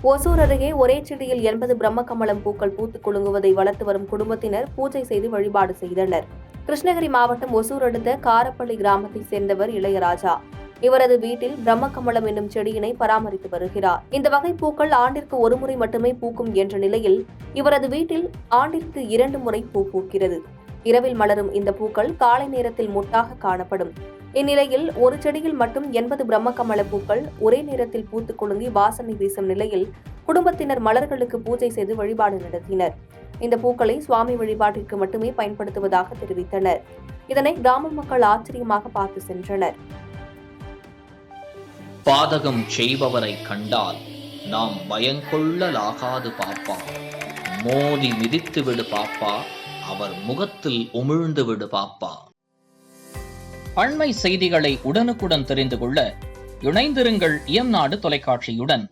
ஒசூர் அருகே ஒரே செடியில் 80 பிரம்மகமலம் பூக்கள் பூத்துக் குலுங்குவதை வளர்த்து வரும் குடும்பத்தினர் பூஜை செய்து வழிபாடு செய்தனர். கிருஷ்ணகிரி மாவட்டம் ஒசூர் அடுத்த காரப்பள்ளி கிராமத்தைச் சேர்ந்தவர் இளையராஜா. இவரது வீட்டில் பிரம்மகமலம் என்னும் செடியினை பராமரித்து வருகிறார். இந்த வகை பூக்கள் ஆண்டிற்கு ஒரு முறை மட்டுமே பூக்கும் என்ற நிலையில் இவரது வீட்டில் ஆண்டிற்கு 2 முறை பூ பூக்கிறது. இரவில் மலரும் இந்த பூக்கள் காலை நேரத்தில் மொட்டாக காணப்படும். இந்நிலையில் ஒரு செடியில் மட்டும் 80 பிரம்மகமல பூக்கள் ஒரே நேரத்தில் பூத்துக் குலுங்கி வாசனை வீசும் நிலையில் குடும்பத்தினர் மலர்களுக்கு பூஜை செய்து வழிபாடு நடத்தினர். இந்த பூக்களை சுவாமி வழிபாட்டிற்கு மட்டுமே பயன்படுத்துவதாக தெரிவித்தனர். இதனை கிராம மக்கள் ஆச்சரியமாக பார்த்து சென்றனர். பாதகம் செய்பவரை கண்டால் நாம் பயங்கொள்ளலாகாது பாப்பா, மோதி மிதித்து விடு பாப்பா, அவர் முகத்தில் உமிழ்ந்து விடு பாப்பா. அண்மை செய்திகளை உடனுக்குடன் தெரிந்து கொள்ள இணைந்திருங்கள் இயம்நாடு தொலைக்காட்சியுடன்.